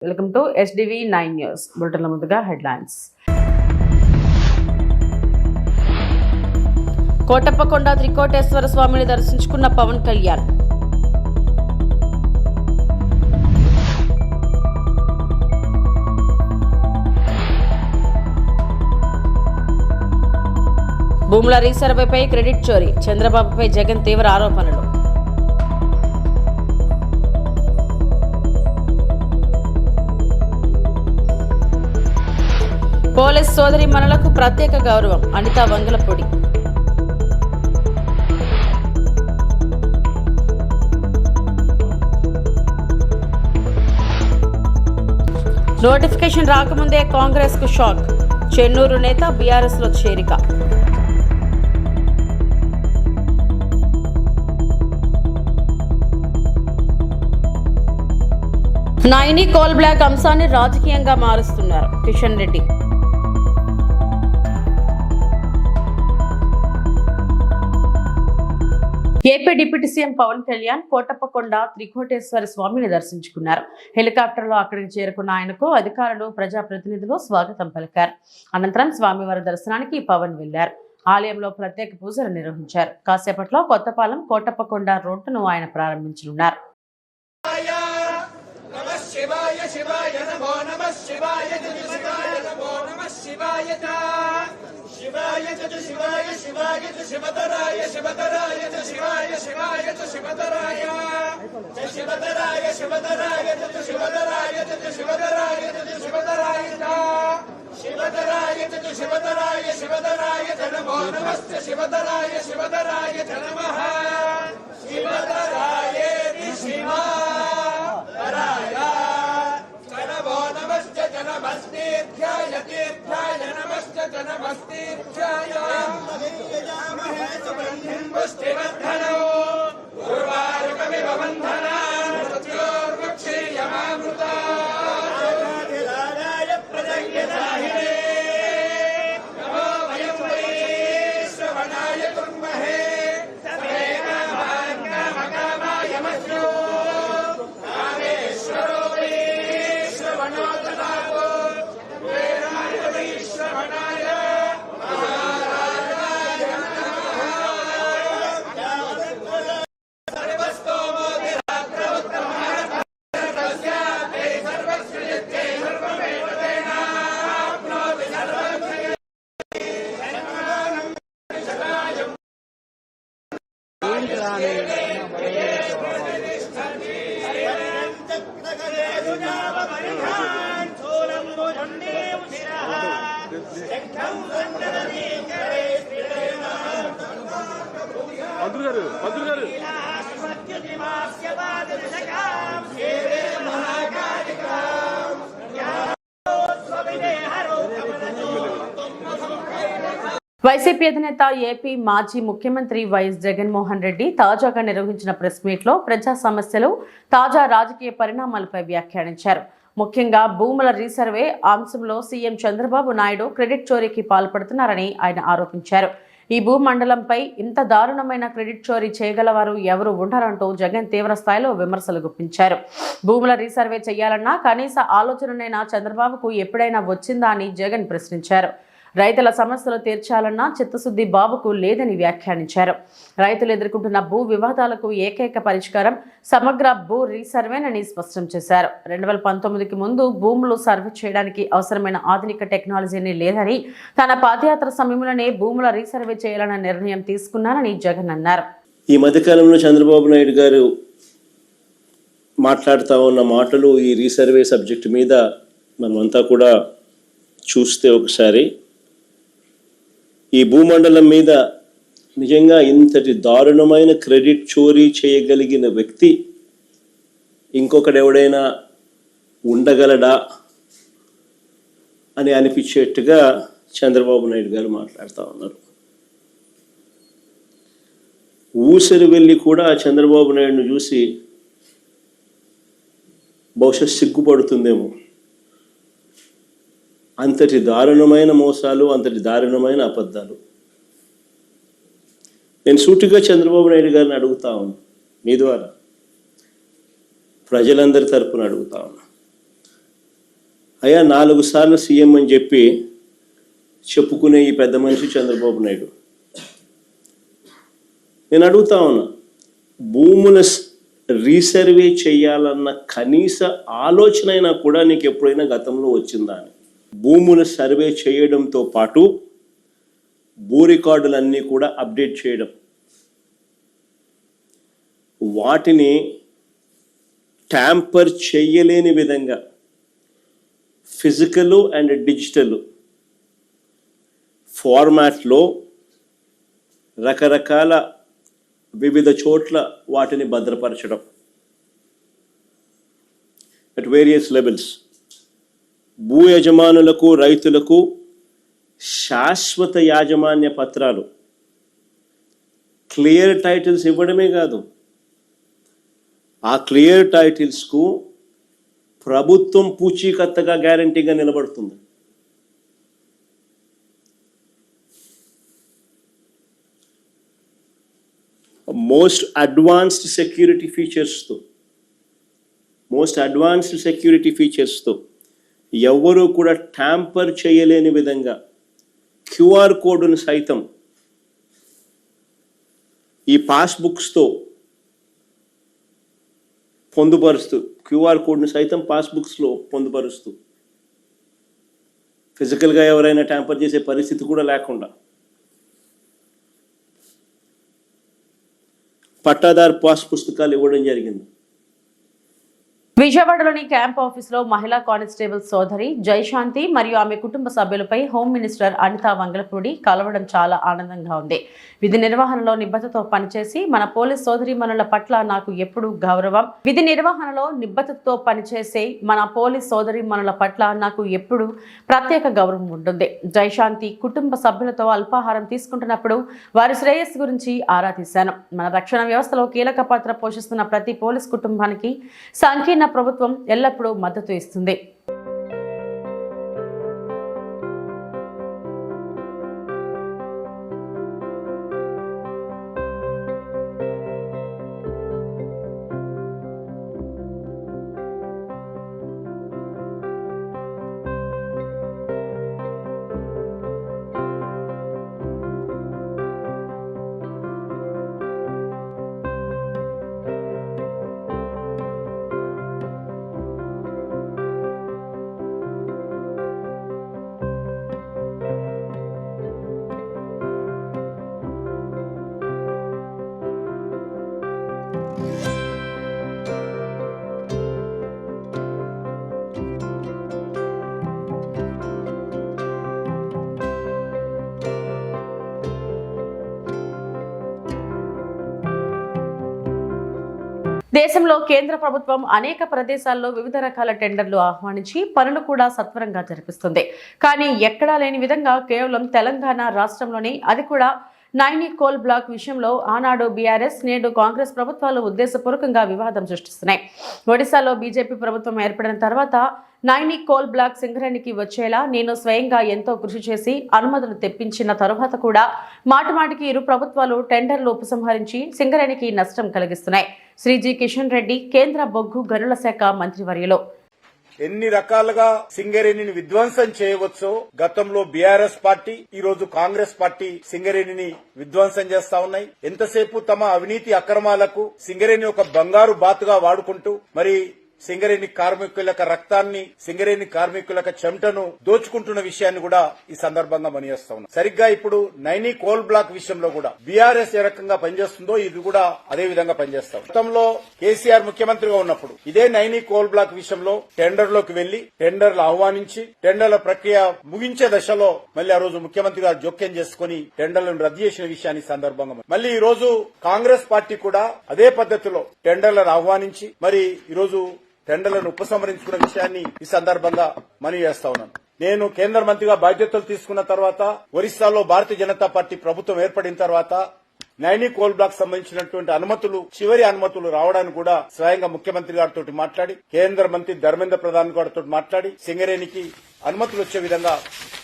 Welcome to SDV 9 news బులెటిన్ల ముందుగా headlines. Kotappakonda Trikoteswara స్వామిని దర్శించుకున్న పవన్ కళ్యాణ్. భూముల రీసర్వేపై క్రెడిట్ చోరీ, చంద్రబాబుపై జగన్ తీవ్ర ఆరోపణలు. పోలీస్ సోదరి మనులకు ప్రత్యేక గౌరవం, అనితా వంగలపూడి. నోటిఫికేషన్ రాకముందే కాంగ్రెస్ కు షాక్, చెన్నూరు నేత బీఆర్ఎస్ లో చేరిక. నాయిని కోల్ బ్లాక్ అంశాన్ని రాజకీయంగా మారుస్తున్నారు Kishan Reddy. AP deputy CM Pawan Kalyan Kotappakonda Trikoteswara స్వామిని దర్శించుకున్నారు. హెలికాప్టర్లో అక్కడికి చేరుకున్న ఆయనకు అధికారులు, ప్రజాప్రతినిధులు స్వాగతం పలికారు. అనంతరం స్వామివారి దర్శనానికి పవన్ వెళ్లారు. ఆలయంలో ప్రత్యేక పూజలు నిర్వహించారు. కాసేపట్లో కొత్తపాలెం కోటప్పకొండ రోడ్డును ఆయన ప్రారంభించనున్నారు. शिवाय शिवाय नमो नमः शिवाय शिवाय नमो नमः शिवाय शिवाय शिवाय शिवाय शिवतराय शिवतराय शिवाय शिवाय शिवतराय शिवतराय शिवतराय शिवतराय शिवतराय शिवतराय शिवतराय शिवतराय शिवतराय नमो नमस्ते शिवतराय शिवतराय नमः शिवतराय शिवा नमस्तीर्थ्याय तीर्थ्याय नमस्ते नमस्तीर्थ्याय पुष्टिवर्धनो उर्वारुकमिव बन्धना मृत्योर्मुक्षीयमामृता प्रजज्ञदाहिने नमो वयं वै श्रवणाय कुर्महे सर्वेण कामकामाय मह्यो कामेश्वरो वै श्रवणो ददातु వైసీపీ అధినేత ఏపీ మాజీ ముఖ్యమంత్రి వైఎస్ జగన్మోహన్ రెడ్డి తాజాగా నిర్వహించిన ప్రెస్ మీట్ లో ప్రజా సమస్యలు, తాజా రాజకీయ పరిణామాలపై వ్యాఖ్యానించారు. ముఖ్యంగా భూముల రీసర్వే అంశంలో సీఎం చంద్రబాబు నాయుడు క్రెడిట్ చోరీకి పాల్పడుతున్నారని ఆయన ఆరోపించారు. ఈ భూమండలంపై ఇంత దారుణమైన క్రెడిట్ చోరీ చేయగలవారు ఎవరు ఉండరంటూ జగన్ తీవ్ర స్థాయిలో విమర్శలు గుప్పించారు. భూముల రీసర్వే చేయాలన్నా కనీస ఆలోచననైనా చంద్రబాబుకు ఎప్పుడైనా వచ్చిందా అని జగన్ ప్రశ్నించారు. రైతుల సమస్యలు తీర్చాలన్న చిత్తశుద్ధి బాబుకు లేదని వ్యాఖ్యానించారు. రైతులు ఎదుర్కొంటున్న భూ వివాదాలకు ఏకైక పరిష్కారం సమగ్ర భూ రీసర్వేనని స్పష్టం చేశారు. 2019కి ముందు భూములు సర్వే చేయడానికి అవసరమైన ఆధునిక టెక్నాలజీని లేదని, తన పాదయాత్ర సమయంలోనే భూముల రీసర్వే చేయాలన్న నిర్ణయం తీసుకున్నారని జగన్ అన్నారు. ఈ మధ్యకాలంలో చంద్రబాబు నాయుడు గారు మాట్లాడుతూ ఉన్న మాటలు ఈ రీసర్వే సబ్జెక్ట్ మీద మనమంతా కూడా చూస్తే ఒకసారి ఈ భూమండలం మీద నిజంగా ఇంతటి దారుణమైన క్రెడిట్ చోరీ చేయగలిగిన వ్యక్తి ఇంకొకడెవడైనా ఉండగలడా అని అనిపించేట్టుగా చంద్రబాబు నాయుడు గారు మాట్లాడుతూ ఉన్నారు. ఊసరి వెళ్ళి కూడా చంద్రబాబు నాయుడును చూసి బహుశా సిగ్గుపడుతుందేమో. అంతటి దారుణమైన మోసాలు, అంతటి దారుణమైన అబద్ధాలు. నేను సూటిగా చంద్రబాబు నాయుడు గారిని అడుగుతా ఉన్నా, మీ ద్వారా ప్రజలందరి తరపున అడుగుతా ఉన్నా, అయ్యా 4 సార్లు సీఎం అని చెప్పి చెప్పుకునే ఈ పెద్ద మనిషి చంద్రబాబు నాయుడు, నేను అడుగుతా ఉన్నా, భూముల రీసర్వే చేయాలన్న కనీస ఆలోచన అయినా కూడా నీకు ఎప్పుడైనా గతంలో వచ్చిందా అని. భూముల సర్వే చేయడంతో పాటు భూ రికార్డులన్నీ కూడా అప్డేట్ చేయడం, వాటిని ట్యాంపర్ చేయలేని విధంగా ఫిజికల్ అండ్ డిజిటల్ ఫార్మాట్లో రకరకాల వివిధ చోట్ల వాటిని భద్రపరచడం అట్ వేరియస్ లెవెల్స్. భూ యజమానులకు, రైతులకు శాశ్వత యాజమాన్య పత్రాలు, క్లియర్ టైటిల్స్ ఇవ్వడమే కాదు, ఆ క్లియర్ టైటిల్స్కు ప్రభుత్వం పూచీకత్తగా గ్యారంటీగా నిలబడుతుంది. మోస్ట్ అడ్వాన్స్డ్ సెక్యూరిటీ ఫీచర్స్తో ఎవరు కూడా ట్యాంపర్ చేయలేని విధంగా క్యూఆర్ కోడ్ను సైతం ఈ పాస్బుక్స్తో పొందుపరుస్తూ, క్యూఆర్ కోడ్ను సైతం పాస్బుక్స్లో పొందుపరుస్తూ, ఫిజికల్గా ఎవరైనా ట్యాంపర్ చేసే పరిస్థితి కూడా లేకుండా పట్టాదారు పాస్ పుస్తకాలు ఇవ్వడం జరిగింది. విజయవాడలోని క్యాంప్ ఆఫీసులో మహిళా కానిస్టేబుల్ సోదరి జయశాంతి మరియు ఆమె కుటుంబ సభ్యులపై హోమ్ మినిస్టర్ అనితా వంగలపూడి కలవడం చాలా ఆనందంగా ఉంది. విధి నిర్వహణలో నిబద్ధతతో పనిచేసి మన పోలీస్ సోదరీమణుల పట్ల నాకు ఎప్పుడూ గౌరవం. విధి నిర్వహణలో నిబద్ధతతో పనిచేసే మన పోలీస్ సోదరీమణుల పట్ల నాకు ఎప్పుడూ ప్రత్యేక గౌరవం ఉంటుంది. జయశాంతి కుటుంబ సభ్యులతో అల్పాహారం తీసుకుంటున్నప్పుడు వారి శ్రేయస్సు గురించి ఆరా తీశాను. మన రక్షణ వ్యవస్థలో కీలక పాత్ర పోషిస్తున్న ప్రతి పోలీస్ కుటుంబానికి సంకీర్ణ ప్రభుత్వం ఎల్లప్పుడూ మద్దతు ఇస్తుంది. దేశంలో కేంద్ర ప్రభుత్వం అనేక ప్రదేశాల్లో వివిధ రకాల టెండర్లు ఆహ్వానించి పనులు కూడా సత్వరంగా జరిపిస్తుంది. కానీ ఎక్కడా లేని విధంగా కేవలం తెలంగాణ రాష్ట్రంలోనే, అది కూడా నైని కోల్ బ్లాక్ విషయంలో ఆనాడు బీఆర్ఎస్, నేడు కాంగ్రెస్ ప్రభుత్వాలు ఉద్దేశపూర్వకంగా వివాదం సృష్టిస్తున్నాయి. ఒడిశాలో బీజేపీ ప్రభుత్వం ఏర్పడిన తర్వాత నైని కోల్ బ్లాక్ సింగరేణికి వచ్చేలా నేను స్వయంగా ఎంతో కృషి చేసి అనుమతులు తెప్పించిన తరువాత కూడా మాటిమాటికి ఇరు ప్రభుత్వాలు టెండర్లు ఉపసంహరించి సింగరేణికి నష్టం కలిగిస్తున్నాయి. శ్రీ జి కిషన్ రెడ్డి, కేంద్ర బొగ్గు గనుల శాఖ మంత్రివర్యులు. ఎన్ని రకాలుగా సింగరేణిని విధ్వంసం చేయవచ్చో గతంలో బీఆర్ఎస్ పార్టీ, ఈ రోజు కాంగ్రెస్ పార్టీ సింగరేణిని విధ్వంసం చేస్తా ఉన్నాయి. ఎంతసేపు తమ అవినీతి అక్రమాలకు సింగరేణి ఒక బంగారు బాతుగా వాడుకుంటూ మరి సింగరేణి కార్మికుల రక్తాన్ని, సింగరేణి కార్మికుల చెమటను దోచుకుంటున్న విషయాన్ని కూడా ఈ సందర్భంగా మనియేస్తా ఉన్నాం. సరిగ్గా ఇప్పుడు నైని కోల్ బ్లాక్ విషయంలో కూడా బీఆర్ఎస్ ఏ రకంగా పనిచేస్తుందో ఇది కూడా అదే విధంగా పనిచేస్తాం. గతంలో కేసీఆర్ ముఖ్యమంత్రిగా ఉన్నప్పుడు ఇదే నైని కోల్ బ్లాక్ విషయంలో టెండర్లోకి వెళ్లి టెండర్లు ఆహ్వానించి టెండర్ల ప్రక్రియ ముగించే దశలో మళ్ళీ ఆ రోజు ముఖ్యమంత్రి గారు జోక్యం చేసుకుని టెండర్లను రద్దు చేసిన విషయాన్ని సందర్భంగా మళ్ళీ ఈ రోజు కాంగ్రెస్ పార్టీ కూడా అదే పద్ధతిలో టెండర్లను ఆహ్వానించి మరి ఈ రోజు టెండర్లను ఉపసంహరించుకున్న విషయాన్ని ఈ సందర్భంగా మనవి చేస్తా ఉన్నాను. నేను కేంద్ర మంత్రిగా బాధ్యతలు తీసుకున్న తర్వాత ఒరిస్సాలో భారతీయ జనతా పార్టీ ప్రభుత్వం ఏర్పడిన తర్వాత నైని కోల్ బ్లాక్ సంబంధించినటువంటి అనుమతులు, చివరి అనుమతులు రావడానికి కూడా స్వయంగా ముఖ్యమంత్రి గారితో మాట్లాడి, కేంద్ర మంత్రి ధర్మేంద్ర ప్రధాన్ గారితో మాట్లాడి సింగరేణికి అనుమతులు వచ్చే విధంగా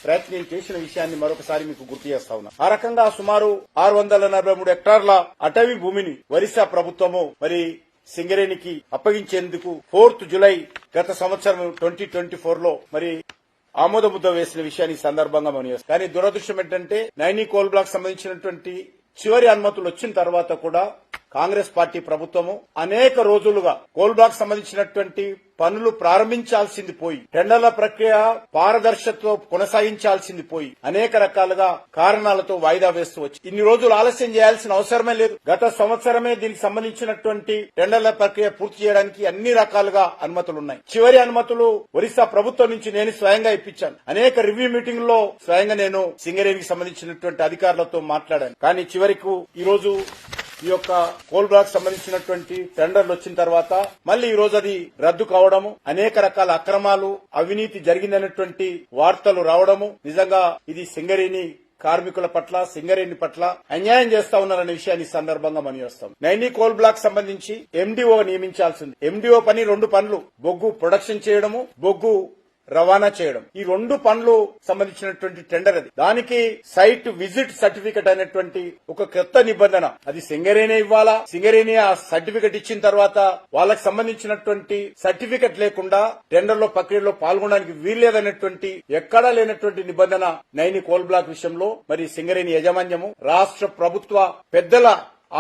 ప్రయత్నం చేసిన విషయాన్ని మరొకసారి మీకు గుర్తు చేస్తా ఉన్నా. ఆ రకంగా సుమారు 643 హెక్టార్ల అటవీ భూమిని ఒరిస్సా ప్రభుత్వము మరి సింగరేణికి అప్పగించేందుకు 4th జూలై గత సంవత్సరం 2024 లో మరి ఆమోద ముద్ర వేసిన విషయాన్ని ఈ సందర్భంగా మనం చేస్తాం. కానీ దురదృష్టం ఏంటంటే నైని కోల్ బ్లాక్ సంబంధించినటువంటి చివరి అనుమతులు వచ్చిన తర్వాత కూడా కాంగ్రెస్ పార్టీ ప్రభుత్వము అనేక రోజులుగా కోల్ బ్లాక్ సంబంధించినటువంటి పనులు ప్రారంభించాల్సింది పోయి టెండర్ల ప్రక్రియ పారదర్శకతతో కొనసాగించాల్సింది పోయి అనేక రకాలుగా కారణాలతో వాయిదా వేస్తూ వచ్చి ఇన్ని రోజులు ఆలస్యం చేయాల్సిన అవసరమే లేదు. గత సంవత్సరమే దీనికి సంబంధించినటువంటి టెండర్ల ప్రక్రియ పూర్తి చేయడానికి అన్ని రకాలుగా అనుమతులు ఉన్నాయి. చివరి అనుమతులు ఒరిస్సా ప్రభుత్వం నుంచి నేను స్వయంగా ఇప్పించాను. అనేక రివ్యూ మీటింగ్ లో స్వయంగా నేను సింగరేణికి సంబంధించినటువంటి అధికారులతో మాట్లాడాను. కానీ చివరికి ఈ రోజు ఈ యొక్క కోల్ బ్లాక్ సంబంధించినటువంటి టెండర్లు వచ్చిన తర్వాత మళ్ళీ ఈ రోజు అది రద్దు కావడము, అనేక రకాల అక్రమాలు అవినీతి జరిగిందనేటువంటి వార్తలు రావడము నిజంగా ఇది సింగరేణి కార్మికుల పట్ల సింగరేణి పట్ల అన్యాయం చేస్తా ఉన్నారనే విషయాన్ని సందర్భంగా మనం చేస్తాం. నైని కోల్ బ్లాక్ సంబంధించి ఎండిఓ నియమించాల్సింది. ఎండిఓ పని 2 పనులు, బొగ్గు ప్రొడక్షన్ చేయడము, బొగ్గు రవాణా చేయడం. ఈ 2 పనులు సంబంధించినటువంటి టెండర్ అది. దానికి సైట్ విజిట్ సర్టిఫికెట్ అనేటువంటి ఒక కొత్త నిబంధన అది సింగరేణి ఇవ్వాలా. సింగరేణి ఆ సర్టిఫికెట్ ఇచ్చిన తర్వాత వాళ్ళకి సంబంధించినటువంటి సర్టిఫికెట్ లేకుండా టెండర్లో ప్రక్రియలో పాల్గొనడానికి వీల్లేదనేటువంటి ఎక్కడా లేనటువంటి నిబంధన నైని కోల్ బ్లాక్ విషయంలో మరి సింగరేణి యాజమాన్యము రాష్ట్ర ప్రభుత్వ పెద్దల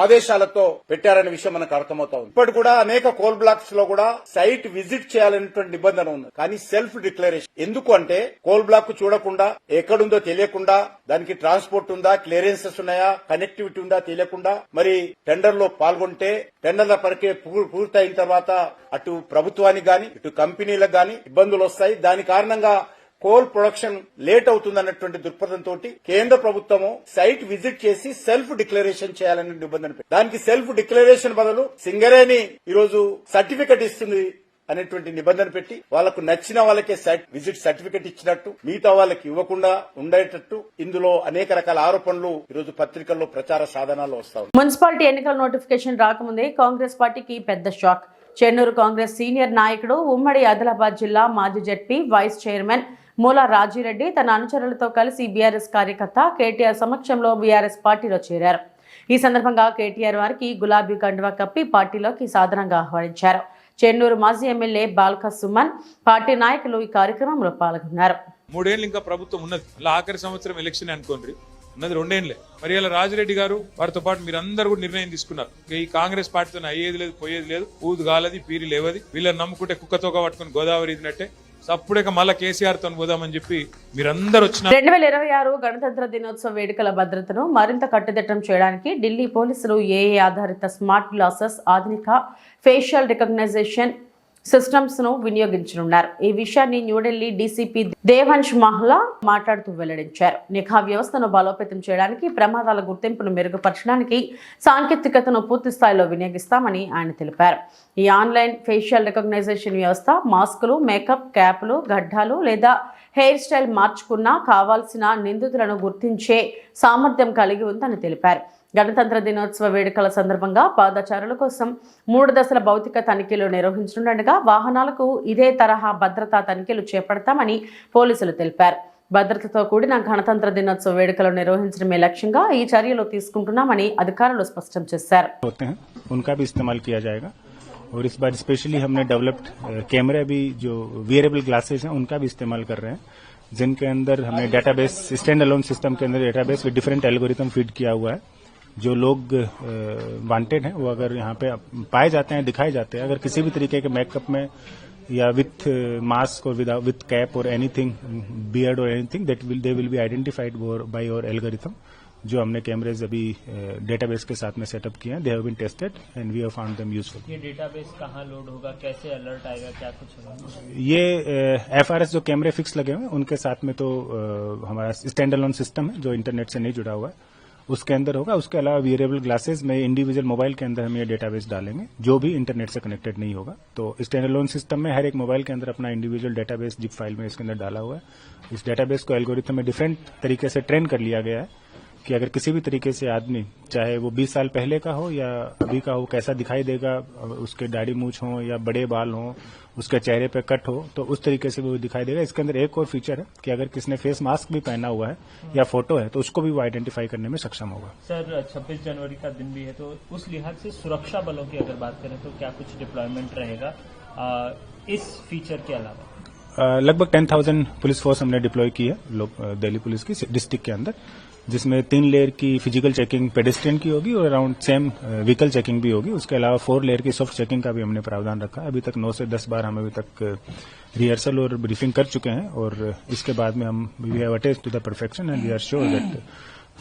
ఆదేశాలతో పెట్టారనే విషయం మనకు అర్థమవుతా ఉంది. ఇప్పటి కూడా అనేక కోల్ బ్లాక్స్ లో కూడా సైట్ విజిట్ చేయాలనేటువంటి నిబంధన ఉంది. కానీ సెల్ఫ్ డిక్లరేషన్ ఎందుకు అంటే కోల్ బ్లాక్ చూడకుండా ఎక్కడుందో తెలియకుండా దానికి ట్రాన్స్పోర్ట్ ఉందా, క్లియరెన్సెస్ ఉన్నాయా, కనెక్టివిటీ ఉందా తెలియకుండా మరి టెండర్ లో పాల్గొంటే టెండర్ల ప్రక్రియ పూర్తయిన తర్వాత అటు ప్రభుత్వానికి గాని ఇటు కంపెనీలకు గాని ఇబ్బందులు వస్తాయి. దాని కారణంగా కోల్ ప్రొడక్షన్ లేట్ అవుతుందన్నటువంటి దృక్పథంతో కేంద్ర ప్రభుత్వము సైట్ విజిట్ చేసి సెల్ఫ్ డిక్లరేషన్ చేయాలనే నిబంధన పెట్టింది. దానికి సెల్ఫ్ డిక్లరేషన్ బదులు సింగరేణి ఈరోజు సర్టిఫికెట్ ఇస్తుంది అనేటువంటి నిబంధన పెట్టి వాళ్లకు నచ్చిన వాళ్ళకే విజిట్ సర్టిఫికెట్ ఇచ్చినట్టు మిగతా వాళ్ళకి ఇవ్వకుండా ఉండేటట్టు ఇందులో అనేక రకాల ఆరోపణలు ఈరోజు పత్రికల్లో ప్రచార సాధనాలు వస్తా ఉన్నాయి. మున్సిపాలిటీ ఎన్నికల నోటిఫికేషన్ రాకముందే కాంగ్రెస్ పార్టీకి పెద్ద షాక్. చెన్నూరు కాంగ్రెస్ సీనియర్ నాయకుడు ఉమ్మడి ఆదిలాబాద్ జిల్లా మాజీ జడ్పీ వైస్ చైర్మన్ మూల రాజిరెడ్డి తన అనుచరులతో కలిసి బీఆర్ఎస్ కార్యకర్త కేటీఆర్ సమక్షంలో బీఆర్ఎస్ పార్టీలో చేరారు. ఈ సందర్భంగా కేటీఆర్ వారికి గులాబీ కండువా కప్పి పార్టీలోకి సాధారణంగా ఆహ్వానించారు. చెన్నూరు మాజీ ఎమ్మెల్యే బాల్క సుమన్ పార్టీ నాయకులు ఈ కార్యక్రమంలో పాల్గొన్నారు. 3 ఏళ్ళు ఇంకా ప్రభుత్వం ఉన్నది. అలా ఆఖరి సంవత్సరం ఎలక్షన్ అనుకోండి, ఉన్నది 2 ఏళ్లే. మరి ఇలా రాజిరెడ్డి గారు వారితో పాటు మీరందరూ కూడా నిర్ణయం తీసుకున్నారు. ఈ కాంగ్రెస్ పార్టీతో అయ్యేది లేదు, పోయేది లేదు, ఊదు గాలది పీరి లేవది, వీళ్ళని నమ్ముకుంటే కుక్కతోక పట్టుకుని గోదావరి ఇదినట్టే అప్పుడే మళ్ళా కేసీఆర్ తో పోదామని చెప్పి మీరందరూ వచ్చిన 2026 గణతంత్ర దినోత్సవ వేడుకల భద్రతను మరింత కట్టుదిట్టం చేయడానికి ఢిల్లీ పోలీసులు ఏఏ ఆధారిత స్మార్ట్ గ్లాసెస్ ఆధునిక ఫేషియల్ రికగ్నైజేషన్ సిస్టమ్స్ ను వినియోగించనున్నారు. ఈ విషయాన్ని న్యూఢిల్లీ డీసీపీ దేవాన్ష్ మహ్లా మాట్లాడుతూ వెల్లడించారు. నిఘా వ్యవస్థను బలోపేతం చేయడానికి, ప్రమాదాల గుర్తింపును మెరుగుపరచడానికి సాంకేతికతను పూర్తి స్థాయిలో వినియోగిస్తామని ఆయన తెలిపారు. ఈ ఆన్లైన్ ఫేషియల్ రికగ్నైజేషన్ వ్యవస్థ మాస్కులు, మేకప్, క్యాప్లు, గడ్డాలు లేదా హెయిర్ స్టైల్ మార్చుకున్నా కావాల్సిన నిందితులను గుర్తించే సామర్థ్యం కలిగి ఉందని తెలిపారు. గణతంత్ర దినోత్సవ వేడుకల సందర్భంగా పాదచారుల కోసం 3 దశల భౌతిక తనిఖీలు నిర్వహించనుండగా వాహనాలకు ఇదే తరహా భద్రతా తనిఖీలు చేపడతామని పోలీసులు తెలిపారు. భద్రతతో కూడిన గణతంత్ర దినోత్సవ వేడుకలు నిర్వహించడమే లక్ష్యంగా ఈ చర్యలు తీసుకుంటున్నామని అధికారులు స్పష్టం చేశారు. और इस बार स्पेशली हमने डेवलप्ड कैमरा भी जो वियरेबल ग्लासेस हैं उनका भी इस्तेमाल कर रहे हैं, जिनके अंदर हमने डेटाबेस स्टैंड अलोन सिस्टम के अंदर database with different algorithm feed किया हुआ है. जो लोग वांटेड हैं वो अगर यहाँ पे पाए जाते हैं, दिखाए जाते हैं, अगर किसी भी तरीके के मेकअप में या विथ मास्क और विथ कैप और एनीथिंग, बियर्ड और anything, they will be identified by और एल्गोरिथम. जो हमने कैमरेज अभी डेटाबेस के साथ में सेटअप किए हैं, they have been tested and we have found them useful. ये डेटाबेस कहाँ लोड होगा, कैसे अलर्ट आएगा, क्या कुछ होगा? ये एफआरएस जो कैमरे फिक्स लगे हुए हैं उनके साथ में तो हमारा स्टैंड अलोन सिस्टम है जो इंटरनेट से नहीं जुड़ा हुआ है, उसके अंदर होगा. उसके अलावा वियरेबल ग्लासेस में इंडिविजुअल मोबाइल के अंदर हम ये डेटाबेस डालेंगे जो भी इंटरनेट से कनेक्टेड नहीं होगा. तो स्टैंड अलोन सिस्टम में हर एक मोबाइल के अंदर अपना इंडिविजुअल डेटाबेस जिप फाइल में इसके अंदर डाला हुआ है. इस डेटाबेस को एल्गोरिथम में डिफरेंट तरीके से ट्रेन कर लिया गया है कि अगर किसी भी तरीके से आदमी, चाहे वो 20 साल पहले का हो या अभी का हो, कैसा दिखाई देगा, उसके दाढ़ी मूछ हो या बड़े बाल हो, उसके चेहरे पे कट हो, तो उस तरीके से वो दिखाई देगा। इसके अंदर एक और फीचर है कि अगर किसने फेस मास्क भी पहना हुआ है या फोटो है तो उसको भी वो आइडेंटिफाई करने में सक्षम होगा। सर 26 जनवरी का दिन भी है, तो उस लिहाज से सुरक्षा बलों की अगर बात करें तो क्या कुछ डिप्लॉयमेंट रहेगा इस फीचर के अलावा? लगभग 10,000 पुलिस फोर्स हमने डिप्लॉय की है दिल्ली पुलिस की डिस्ट्रिक्ट के अंदर, जिसमें 3 लेयर की फिजिकल चेकिंग पेडेस्ट्रियन की होगी और अराउंड सेम व्हीकल चेकिंग भी होगी। उसके अलावा 4 लेयर की सॉफ्ट चेकिंग का भी हमने प्रावधान रखा है। अभी तक 9 से 10 बार हम अभी तक रिहर्सल और ब्रीफिंग कर चुके हैं और इसके बाद में हम we have attend to the perfection and we are sure that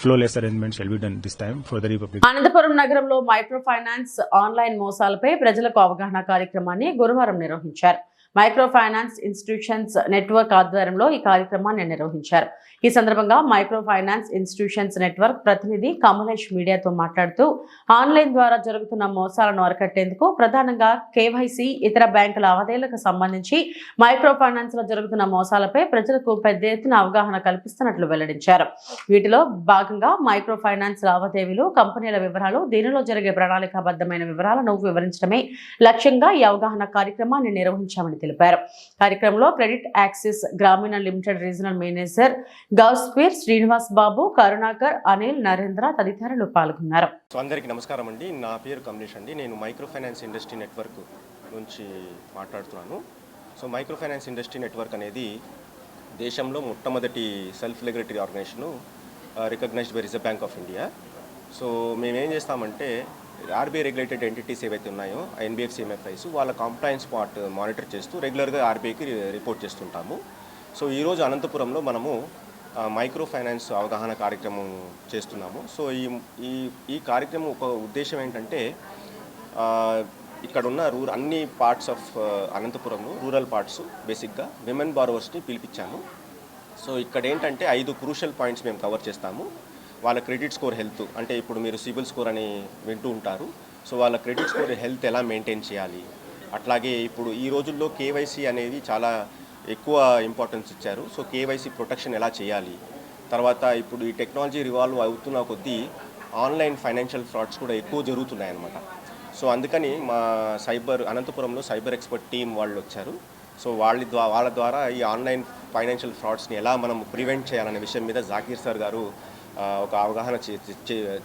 flawless arrangements shall be done this time for the republic. Anantapuram నగరంలో మైక్రో ఫైనాన్స్ ఆన్లైన్ మోసాలపై ప్రజలకు అవగాహన కార్యక్రమాన్ని గురువారం నిర్వహించారు. మైక్రో ఫైనాన్స్ ఇన్స్టిట్యూషన్స్ నెట్వర్క్ ఆధ్వర్యంలో ఈ కార్యక్రమాన్ని నిర్వహించారు. ఈ సందర్భంగా మైక్రో ఫైనాన్స్ ఇన్స్టిట్యూషన్స్ నెట్వర్క్ ప్రతినిధి కమలేష్ మీడియాతో మాట్లాడుతూ ఆన్లైన్ ద్వారా జరుగుతున్న మోసాలను అరికట్టేందుకు ప్రధానంగా కేవైసీ, ఇతర బ్యాంకు లావాదేవీలకు సంబంధించి మైక్రో ఫైనాన్స్ లో జరుగుతున్న మోసాలపై ప్రజలకు పెద్ద ఎత్తున అవగాహన కల్పిస్తున్నట్లు వెల్లడించారు. వీటిలో భాగంగా మైక్రో ఫైనాన్స్ లావాదేవీలు, కంపెనీల వివరాలు, దీనిలో జరిగే ప్రణాళికాబద్ధమైన వివరాలను వివరించడమే లక్ష్యంగా ఈ అవగాహన కార్యక్రమాన్ని నిర్వహించామని తెలిపారు. కార్యక్రమంలో credit access Grameen limited regional manager Gouspeer, Srinivas Babu, Karunakar, Anil, Narendra తదితరులు పాల్గొన్నారు. అందరికీ నమస్కారం అండి. నా పేరు కమలేష్ అండి. నేను మైక్రో ఫైనాన్స్ ఇండస్ట్రీ నెట్వర్క్ నుంచి మాట్లాడుతున్నాను. So micro finance industry network అనేది దేశంలో మొట్టమొదటి self regulatory organisation, recognised by Reserve bank of India. So మేమేం చేస్తామంటే ఆర్బీఐ రెగ్యులేటెడ్ ఎంటిటీస్ ఏవైతే ఉన్నాయో ఎన్బిఎఫ్సి, ఎంఎఫ్ఐస్ వాళ్ళ కంప్లైన్స్ పార్ట్ మానిటర్ చేస్తూ రెగ్యులర్గా ఆర్బీఐకి రిపోర్ట్ చేస్తుంటాము. సో ఈరోజు అనంతపురంలో మనము మైక్రో ఫైనాన్స్ అవగాహన కార్యక్రమం చేస్తున్నాము. సో ఈ కార్యక్రమం ఒక ఉద్దేశం ఏంటంటే ఇక్కడ ఉన్న అన్ని పార్ట్స్ ఆఫ్ అనంతపురంలో రూరల్ పార్ట్స్ బేసిక్గా విమెన్ బారోవర్స్ని పిలిపించాము. సో ఇక్కడ ఏంటంటే 5 క్రూషియల్ పాయింట్స్ మేము కవర్ చేస్తాము. వాళ్ళ క్రెడిట్ స్కోర్, హెల్త్, అంటే ఇప్పుడు మీరు సిబిల్ స్కోర్ అని వింటూ ఉంటారు. సో వాళ్ళ క్రెడిట్ స్కోర్, హెల్త్ ఎలా మెయింటైన్ చేయాలి, అట్లాగే ఇప్పుడు ఈ రోజుల్లో కేవైసీ అనేది చాలా ఎక్కువ ఇంపార్టెన్స్ ఇచ్చారు. సో కేవైసీ ప్రొటెక్షన్ ఎలా చేయాలి, తర్వాత ఇప్పుడు ఈ టెక్నాలజీ రివాల్వ్ అవుతున్న కొద్దీ ఆన్లైన్ ఫైనాన్షియల్ ఫ్రాడ్స్ కూడా ఎక్కువ జరుగుతున్నాయి అన్నమాట. సో అందుకని మా అనంతపురంలో సైబర్ ఎక్స్పర్ట్ టీం వాళ్ళు వచ్చారు. సో వాళ్ళ ద్వారా ఈ ఆన్లైన్ ఫైనాన్షియల్ ఫ్రాడ్స్ని ఎలా మనం ప్రివెంట్ చేయాలనే విషయం మీద జాకీర్ సార్ గారు ఒక అవగాహన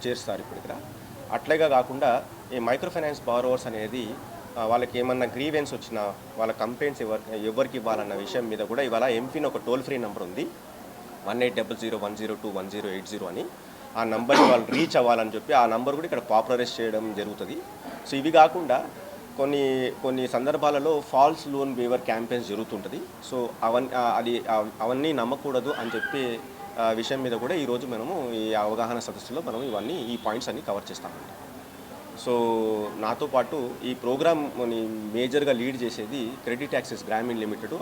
చేస్తారు ఇప్పుడు ఇక్కడ. అట్లాగే కాకుండా ఈ మైక్రో ఫైనాన్స్ బారోవర్స్ అనేది వాళ్ళకి ఏమన్నా గ్రీవెన్స్ వచ్చినా, వాళ్ళ కంప్లైంట్స్ ఎవరికి ఇవ్వాలన్న విషయం మీద కూడా ఇవాళ ఎంపిన్ ఒక టోల్ ఫ్రీ నెంబర్ ఉంది, 180010021080 అని. ఆ నెంబర్ని వాళ్ళు రీచ్ అవ్వాలని చెప్పి ఆ నెంబర్ కూడా ఇక్కడ పాపులరైజ్ చేయడం జరుగుతుంది. సో ఇవి కాకుండా కొన్ని సందర్భాలలో ఫాల్స్ లోన్ వేవర్ క్యాంపెయిన్స్ జరుగుతుంటుంది. సో అవన్నీ నమ్మకూడదు అని చెప్పి విషయం మీద కూడా ఈరోజు మనము ఈ అవగాహన సదస్సులో మనం ఈ పాయింట్స్ అన్ని కవర్ చేస్తామండి. సో నాతో పాటు ఈ ప్రోగ్రామ్ని మేజర్గా లీడ్ చేసేది క్రెడిట్ యాక్సిస్ గ్రామీణ లిమిటెడ్,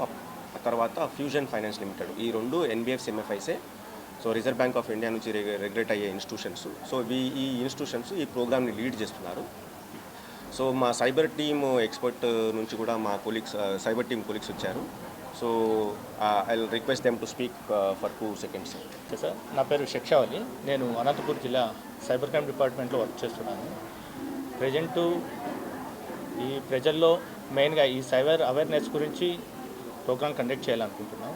ఆ తర్వాత ఫ్యూజన్ ఫైనాన్స్ లిమిటెడ్. ఈ 2 ఎన్బిఎఫ్సి, ఎంఎఫ్ఐసే. So reserve bank of India నుంచి రెగ్యులేట్ అయ్యే ఇన్స్టిట్యూషన్స్. సో ఈ ఇన్స్టిట్యూషన్స్ ఈ ప్రోగ్రామ్ని లీడ్ చేస్తున్నారు. సో మా సైబర్ టీమ్ ఎక్స్పర్ట్ నుంచి కూడా మా సైబర్ టీమ్ కొలీగ్స్ వచ్చారు. So I will request them to speak for 2 seconds. Sir, నా పేరు శిక్షావళి. నేను అనంతపూర్ జిల్లా సైబర్ క్రైమ్ డిపార్ట్మెంట్లో వర్క్ చేస్తున్నాను. ప్రజెంటు ఈ ప్రజల్లో మెయిన్గా ఈ సైబర్ అవేర్నెస్ గురించి ప్రోగ్రామ్ కండక్ట్ చేయాలనుకుంటున్నాం.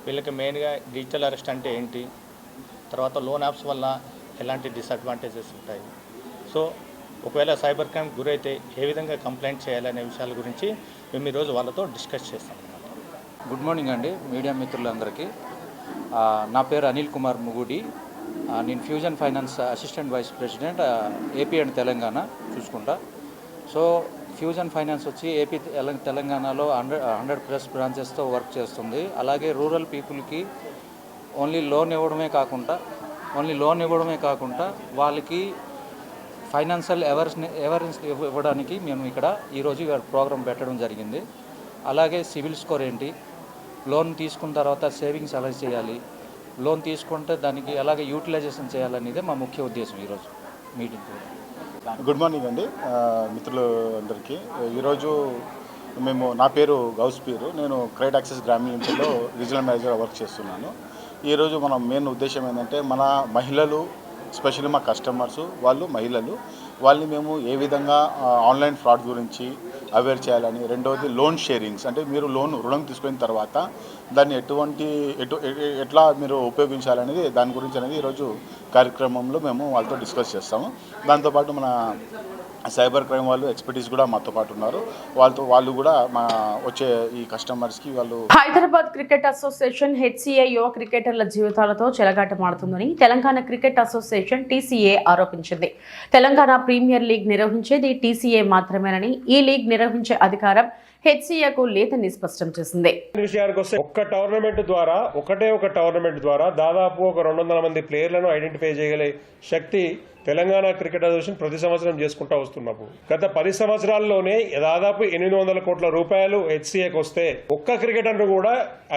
వీళ్ళకి మెయిన్గా డిజిటల్ అరెస్ట్ అంటే ఏంటి, తర్వాత లోన్ యాప్స్ వల్ల ఎలాంటి డిసడ్వాంటేజెస్ ఉంటాయి, సో ఒకవేళ సైబర్ క్రైమ్ గురైతే ఏ విధంగా కంప్లైంట్ చేయాలనే విషయాల గురించి మేము ఈరోజు వాళ్ళతో డిస్కస్ చేస్తాం. గుడ్ మార్నింగ్ అండి మీడియా మిత్రులందరికీ. నా పేరు అనిల్ కుమార్ ముగుడి. నేను Fusion Finance assistant vice president AP and Telangana చూసుకుంటా. సో ఫ్యూజన్ ఫైనాన్స్ వచ్చి ఏపీ తెలంగాణలో 100+ బ్రాంచెస్తో వర్క్ చేస్తుంది. అలాగే రూరల్ పీపుల్కి ఓన్లీ లోన్ ఇవ్వడమే కాకుండా వాళ్ళకి ఫైనాన్షియల్ అవేర్నెస్ ఇవ్వడానికి మేము ఈరోజు ప్రోగ్రాం పెట్టడం జరిగింది. అలాగే సిబిల్ స్కోర్ ఏంటి, లోన్ తీసుకున్న తర్వాత సేవింగ్స్ ఎలా చేయాలి, లోన్ తీసుకుంటే దానికి అలాగే యూటిలైజేషన్ చేయాలనేదే మా ముఖ్య ఉద్దేశం ఈరోజు మీటింగ్. గుడ్ మార్నింగ్ అండి మిత్రులు అందరికీ. ఈరోజు నా పేరు గౌస్పీర్. నేను క్రెడిట్ యాక్సిస్ గ్రామీణ లిమిటెడ్లో రీజనల్ మేనేజర్గా వర్క్ చేస్తున్నాను. ఈరోజు మన మెయిన్ ఉద్దేశం ఏంటంటే మన మహిళలు స్పెషల్లీ మా కస్టమర్స్ వాళ్ళు మహిళలు వాళ్ళని మేము ఏ విధంగా ఆన్లైన్ ఫ్రాడ్ గురించి అవేర్ చేయాలని, రెండవది లోన్ షేరింగ్స్ అంటే మీరు రుణం తీసుకున్న తర్వాత దాన్ని ఎట్లా మీరు ఉపయోగించాలనేది దాని గురించి అనేది ఈరోజు కార్యక్రమంలో మేము వాళ్ళతో డిస్కస్ చేస్తాము. దాంతోపాటు మన సైబర్ క్రైమ్ వాళ్ళు ఎక్స్పర్టీస్ కూడా మాతో పాటు ఉన్నారు. వాళ్ళు కూడా మా వచ్చే ఈ కస్టమర్స్కి వాళ్ళు. హైదరాబాద్ క్రికెట్ అసోసియేషన్ హెచ్సిఏ యువ క్రికెటర్ల జీవితాలతో చెలగాటమాడుతుందని తెలంగాణ క్రికెట్ అసోసియేషన్ టీసీఏ ఆరోపించింది. తెలంగాణ ప్రీమియర్ లీగ్ నిర్వహించేది టీసీఏ మాత్రమేనని, ఈ లీగ్ నిర్వహించే అధికారం హెచ్సిఏకు లేదని స్పష్టం చేసింది. విషయానికి వస్తే ఒకటే ఒక టోర్నమెంట్ ద్వారా దాదాపు ఒక 200 మంది ప్లేయర్లను ఐడెంటిఫై చేయగలిగే శక్తి తెలంగాణ క్రికెట్ అసోసియేషన్ ప్రతి సంవత్సరం చేసుకుంటూ వస్తున్నాము. గత 10 సంవత్సరాల్లోనే దాదాపు 800 కోట్ల రూపాయలు హెచ్సిఏకి వస్తే ఒక్క క్రికెటర్ను కూడా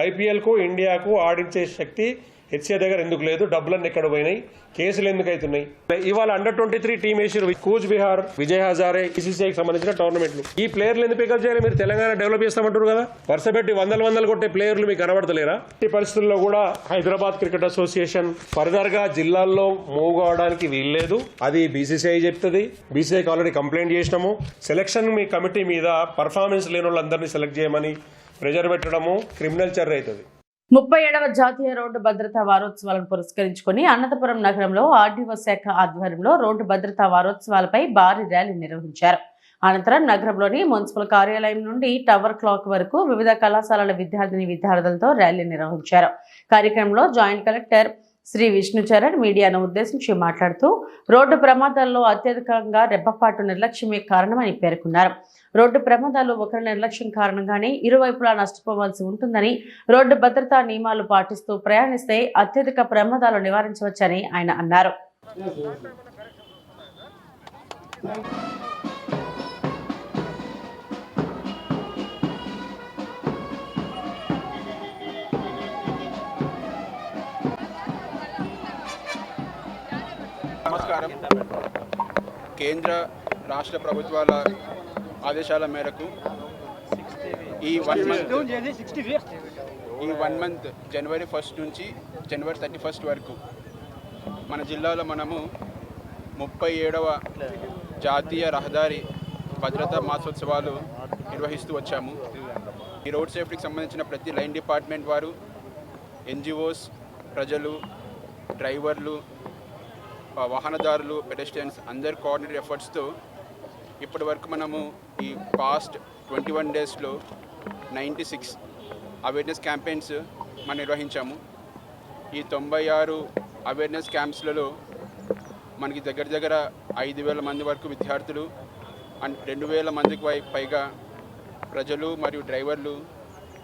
ఐపీఎల్ కు ఇండియాకు ఆడించే శక్తి హెచ్సిఏ దగ్గర ఎందుకు లేదు? డబ్బులన్నీ ఎక్కడ పోయినాయి? కేసులు ఎందుకు అవుతున్నాయి? ఇవాళ అండర్-23 టీం వేసారు. కూచ్ బిహార్, విజయ్ హజారే, బీసీసీఐకి సంబంధించిన టోర్నమెంట్లు. ఈ ప్లేయర్లు ఎందుకు పికప్ చేయాలి? మీరు తెలంగాణ డెవలప్ చేస్తామంటారు కదా, వరుస పెట్టి వందలు కొట్టే ప్లేయర్లు మీకు కనబడతలేరా? ఈ పరిస్థితుల్లో కూడా హైదరాబాద్ క్రికెట్ అసోసియేషన్ ఫర్దర్ గా జిల్లాల్లో మూవ్ కావడానికి వీల్లేదు. అది బీసీసీఐ చెప్తుంది. బీసీఐకి ఆల్రెడీ కంప్లైంట్ చేసినాము. సెలక్షన్ మీ కమిటీ మీద పర్ఫార్మెన్స్ లేని వాళ్ళందరినీ సెలెక్ట్ చేయమని ప్రెజర్ పెట్టడము క్రిమినల్ చర్య అవుతుంది. 37వ జాతీయ రోడ్డు భద్రతా వారోత్సవాలను పురస్కరించుకుని అనంతపురం నగరంలో ఆర్డీఓ శాఖ ఆధ్వర్యంలో రోడ్డు భద్రతా వారోత్సవాలపై భారీ ర్యాలీ నిర్వహించారు. అనంతరం నగరంలోని మున్సిపల్ కార్యాలయం నుండి టవర్ క్లాక్ వరకు వివిధ కళాశాలల విద్యార్థులతో ర్యాలీ నిర్వహించారు. కార్యక్రమంలో జాయింట్ కలెక్టర్ శ్రీ విష్ణుచరణ్ మీడియాను ఉద్దేశించి మాట్లాడుతూ రోడ్డు ప్రమాదాల్లో అత్యధికంగా రెప్పపాటు నిర్లక్ష్యమే కారణమని పేర్కొన్నారు. రోడ్డు ప్రమాదాలు ఒకరి నిర్లక్ష్యం కారణంగానే ఇరువైపులా నష్టపోవాల్సి ఉంటుందని, రోడ్డు భద్రతా నియమాలు పాటిస్తూ ప్రయాణిస్తే అత్యధిక ప్రమాదాలు నివారించవచ్చని ఆయన అన్నారు. నమస్కారం. కేంద్ర రాష్ట్ర ప్రభుత్వాల ఆదేశాల మేరకు ఈ వన్ మంత్ జనవరి 1 నుంచి జనవరి 31 వరకు మన జిల్లాలో మనము 37వ జాతీయ రహదారి భద్రతా మాసోత్సవాలు నిర్వహిస్తూ వచ్చాము. ఈ రోడ్ సేఫ్టీకి సంబంధించిన ప్రతి లైన్ డిపార్ట్మెంట్ వారు, ఎన్జిఓస్, ప్రజలు, డ్రైవర్లు, వాహనదారులు, పెడెస్ట్రియన్స్ అందరి కోఆర్డినేటెడ్ ఎఫర్ట్స్తో ఇప్పటి వరకు మనము ఈ పాస్ట్ 21 డేస్లో 96 అవేర్నెస్ క్యాంపెయిన్స్ మనం నిర్వహించాము. ఈ 96 అవేర్నెస్ క్యాంప్స్లలో మనకి దగ్గర 5,000 మంది వరకు విద్యార్థులు అండ్ 2,000 మందికి పైగా ప్రజలు మరియు డ్రైవర్లు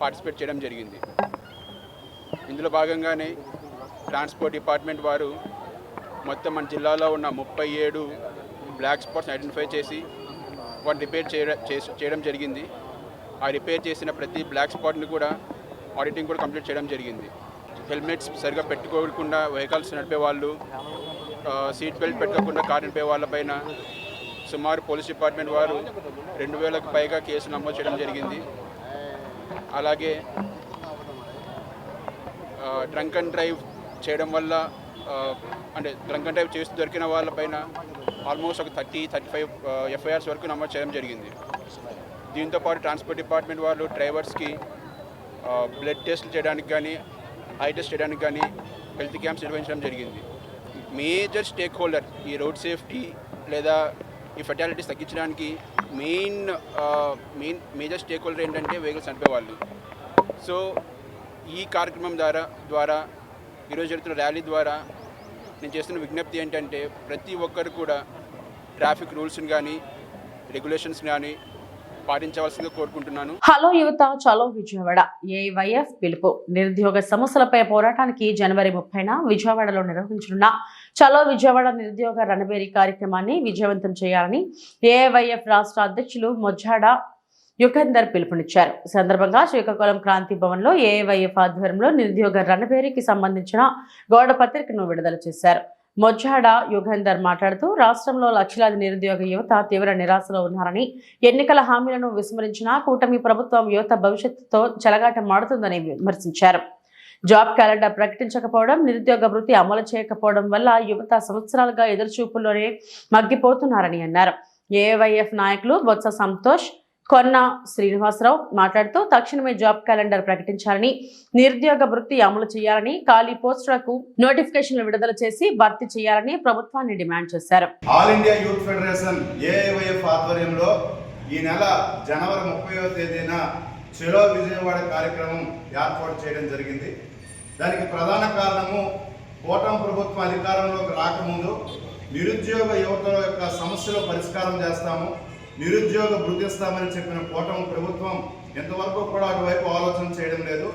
పార్టిసిపేట్ చేయడం జరిగింది. ఇందులో భాగంగానే ట్రాన్స్పోర్ట్ డిపార్ట్మెంట్ వారు మొత్తం మన జిల్లాలో ఉన్న 37 బ్లాక్ స్పాట్స్ ఐడెంటిఫై చేసి వాటిని రిపేర్ చేయడం జరిగింది. ఆ రిపేర్ చేసిన ప్రతి బ్లాక్ స్పాట్ని కూడా ఆడిటింగ్ కూడా కంప్లీట్ చేయడం జరిగింది. హెల్మెట్స్ సరిగా పెట్టుకోకుండా వెహికల్స్ నడిపే వాళ్ళు, సీట్ బెల్ట్ పెట్టుకోకుండా కార్ నడిపే వాళ్ళపైన సుమారు పోలీస్ డిపార్ట్మెంట్ వారు 2,000కు పైగా కేసు నమోదు చేయడం జరిగింది. అలాగే డ్రంక్ అండ్ డ్రైవ్ చేయడం వల్ల అంటే డ్రంక్ అండ్ డ్రైవ్ చేస్తూ దొరికిన వాళ్ళపైన ఆల్మోస్ట్ ఒక 30-35 ఎఫ్ఐఆర్స్ వరకు నమోదు చేయడం జరిగింది. దీంతోపాటు ట్రాన్స్పోర్ట్ డిపార్ట్మెంట్ వాళ్ళు డ్రైవర్స్కి బ్లడ్ టెస్ట్లు చేయడానికి కానీ, ఐ టెస్ట్ చేయడానికి కానీ హెల్త్ క్యాంప్స్ నిర్వహించడం జరిగింది. మేజర్ స్టేక్ హోల్డర్ ఈ రోడ్ సేఫ్టీ లేదా ఈ ఫెటాలిటీస్ తగ్గించడానికి మేజర్ స్టేక్ హోల్డర్ ఏంటంటే వెహికల్స్ నడిపే వాళ్ళు. సో ఈ కార్యక్రమం ద్వారా ఈరోజు జరుగుతున్న ర్యాలీ ద్వారా నేను చేస్తున్న విజ్ఞప్తి ఏంటంటే ప్రతి ఒక్కరు కూడా ట్రాఫిక్ రూల్స్ని కానీ రెగ్యులేషన్స్ కానీ పాటించవలసిందిగా కోరుకుంటున్నాను. హలో యువత చలో విజయవాడ ఏఐవైఎఫ్ పిలుపు. నిరుద్యోగ సమస్యలపై పోరాటానికి జనవరి 30న విజయవాడలో నిర్వహించనున్న చలో విజయవాడ నిరుద్యోగ రణబేరి కార్యక్రమాన్ని విజయవంతం చేయాలని ఏఐవైఎఫ్ రాష్ట్ర అధ్యక్షులు మొజ్జాడ యుగంధర్ పిలుపునిచ్చారు. ఈ సందర్భంగా శ్రీకాకుళం క్రాంతి భవన్లో ఏఐవైఎఫ్ ఆధ్వర్యంలో నిరుద్యోగ రణబేరికి సంబంధించిన గోడ పత్రికను విడుదల చేశారు. మొజ్జాడ యుగంధర్ మాట్లాడుతూ రాష్ట్రంలో లక్షలాది నిరుద్యోగ యువత తీవ్ర నిరాశలో ఉన్నారని, ఎన్నికల హామీలను విస్మరించిన కూటమి ప్రభుత్వం యువత భవిష్యత్తుతో చెలగాటమాడుతుందని విమర్శించారు. జాబ్ క్యాలెండర్ ప్రకటించకపోవడం, నిరుద్యోగ వృత్తి అమలు చేయకపోవడం వల్ల యువత సంవత్సరాలుగా ఎదురుచూపుల్లోనే మగ్గిపోతున్నారని అన్నారు. ఏఐవైఎఫ్ నాయకులు బొత్స సంతోష్, కొన్న శ్రీనివాసరావు మాట్లాడుతూ తక్షణమే జాబ్ క్యాలెండర్ ప్రకటించాలని, నిరుద్యోగ వృత్తి అమలు చేయాలని, ఖాళీ పోస్టులకు నోటిఫికేషన్లు విడుదల చేసి భర్తీ చేయాలని ప్రభుత్వాన్ని డిమాండ్ చేశారు. All India youth federation AIYF ఆధ్వర్యంలో ఈ నెల జనవరి 30వ తేదీన చెలో విజయవాడ కార్యక్రమం ఏర్పాటు చేయడం జరిగింది. దానికి ప్రధాన కారణము కూటమి ప్రభుత్వం అధికారంలోకి రాకముందు నిరుద్యోగ యువతల యొక్క సమస్యలు పరిష్కారం చేస్తాము, నిరుద్యోగ వృత్తి ఇస్తామని చెప్పిన కూటమి ప్రభుత్వం ఇంతవరకు కూడా అటువైపు ఆలోచన చేయడం లేదు.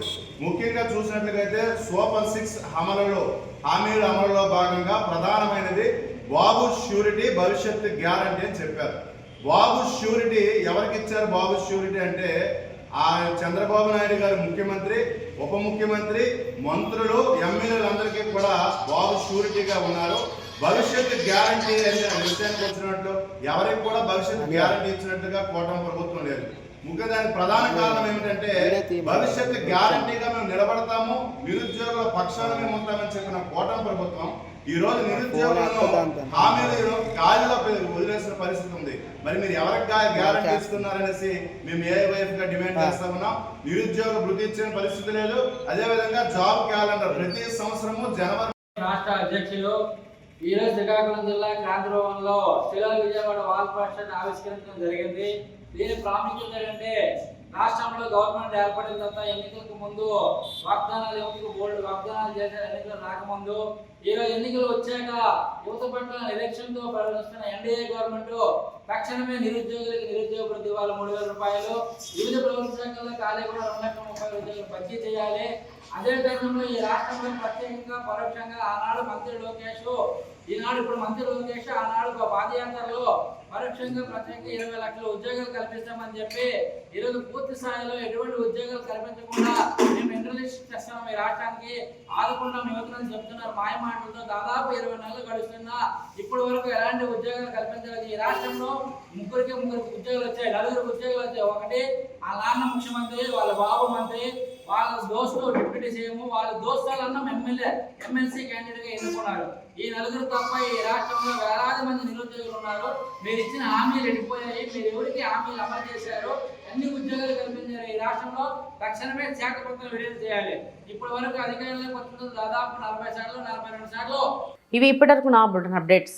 ముఖ్యంగా చూసినట్లయితే సూపర్ 6 హామీల అమలులో భాగంగా ప్రధానమైనది బాబు ష్యూరిటీ భవిష్యత్తు గ్యారంటీ అని చెప్పారు. బాబు ష్యూరిటీ ఎవరికి ఇచ్చారు? బాబు ష్యూరిటీ అంటే ఆ చంద్రబాబు నాయుడు గారు ముఖ్యమంత్రి, ఉప ముఖ్యమంత్రి, మంత్రులు, ఎమ్మెల్యేలందరికీ కూడా బాబు ష్యూరిటీగా ఉన్నారు. భవిష్యత్తు గ్యారంటీ అనే విషయానికి వచ్చినట్లు ఎవరికి కూడా భవిష్యత్తు గ్యారంటీ ఇచ్చినట్టుగా కూటమి ప్రభుత్వం లేదు. ముఖ్యంగా దానికి ప్రధాన కారణం ఏమిటంటే భవిష్యత్తు గ్యారంటీగా మేము నిలబడతాము, నిరుద్యోగుల పక్షాన మేము ఉంటామని చెప్పిన కూటమి ప్రభుత్వం ఈ రోజు నిరుద్యోగులను హామీలు గాలిలో వదిలేసిన పరిస్థితి ఉంది. మరి మీరు ఎవరికి గ్యారంటీ ఇస్తున్నారనేసి మేము ఏఐవైఎఫ్ గా డిమాండ్ చేస్తా ఉన్నాం. నిరుద్యోగ వృత్తి ఇచ్చిన పరిస్థితి లేదు. అదేవిధంగా జాబ్ క్యాలెండర్ ప్రతి సంవత్సరము జనవరి. రాష్ట్ర అధ్యక్షులు ఈరోజు శ్రీకాకుళం జిల్లా క్రాంతిరోగంలో చెలో విజయవాడ వాల్ పోస్టర్ ఆవిష్కరించడం జరిగింది. దీని ప్రాముఖ్యత ఏంటంటే రాష్ట్రంలో గవర్నమెంట్ ఏర్పడిన తర్వాత ఎన్నికలకు ముందు వాగ్దానాలు యువతకు బోల్డ్ వాగ్దానాలు చేశారు. ఎన్నికలు రాకముందు ఈరోజు ఎన్నికలు వచ్చాక యువత పట్ల ఎలక్షన్తో ప్రవర్తిస్తున్న ఎన్డీఏ గవర్నమెంట్ తక్షణమే నిరుద్యోగులకి నిరుద్యోగ వృత్తి ఇవ్వాలి 3,000 రూపాయలు. వివిధ ప్రభుత్వ శాఖల్లో ఖాళీ కూడా 2,30,000 ఉద్యోగులు భర్తీ చేయాలి. అదే తరుణంలో ఈ రాష్ట్రంలో ప్రత్యేకంగా పరోక్షంగా ఆనాడు మంత్రి లోకేష్, ఈనాడు ఇప్పుడు మంత్రి లోకేష్ ఆనాడు పాదయాత్రలో పరోక్షంగా ప్రత్యేకంగా 20 లక్షల ఉద్యోగాలు కల్పిస్తామని చెప్పి ఈరోజు పూర్తి స్థాయిలో ఎటువంటి ఉద్యోగాలు కల్పించకుండా మేము ఇంటర్లిస్ట్ చేస్తాము, ఈ రాష్ట్రానికి ఆదుకుంటాం యువతని చెప్తున్నారు మాయ మాటలతో. దాదాపు 20 నెలలు గడుస్తున్నా ఇప్పటి వరకు ఎలాంటి ఉద్యోగాలు కల్పించలేదు. ఈ రాష్ట్రంలో 3 ఉద్యోగాలు వచ్చాయి, 4 ఉద్యోగాలు వచ్చాయి. ఒకటి ఆ నాన్న ముఖ్యమంత్రి, వాళ్ళ బాబు మంత్రి, వాళ్ళ దోస్తు డిప్యూటీ సీఎం, వాళ్ళ దోస్తాలన్న ఎమ్మెల్సీ క్యాండిడేట్ గా ఎన్నుకున్నారు. ఈ 4 తప్ప ఈ రాష్ట్రంలో వేలాది మంది నిరుద్యోగులు ఉన్నారు. మీరు ఇచ్చిన హామీలు వెళ్ళిపోయాయి. మీరు ఎవరికి హామీలు అమలు చేశారు? ఎన్ని ఉద్యోగాలు కల్పించారు? ఈ రాష్ట్రంలో తక్షణమే శాఖపత్రం విడుదల చేయాలి. ఇప్పటి వరకు అధికారంలోకి వచ్చిన దాదాపు 40 శాతం 42 శాతం. ఇవి ఇప్పటివరకు నా బులెటిన్ అప్డేట్స్.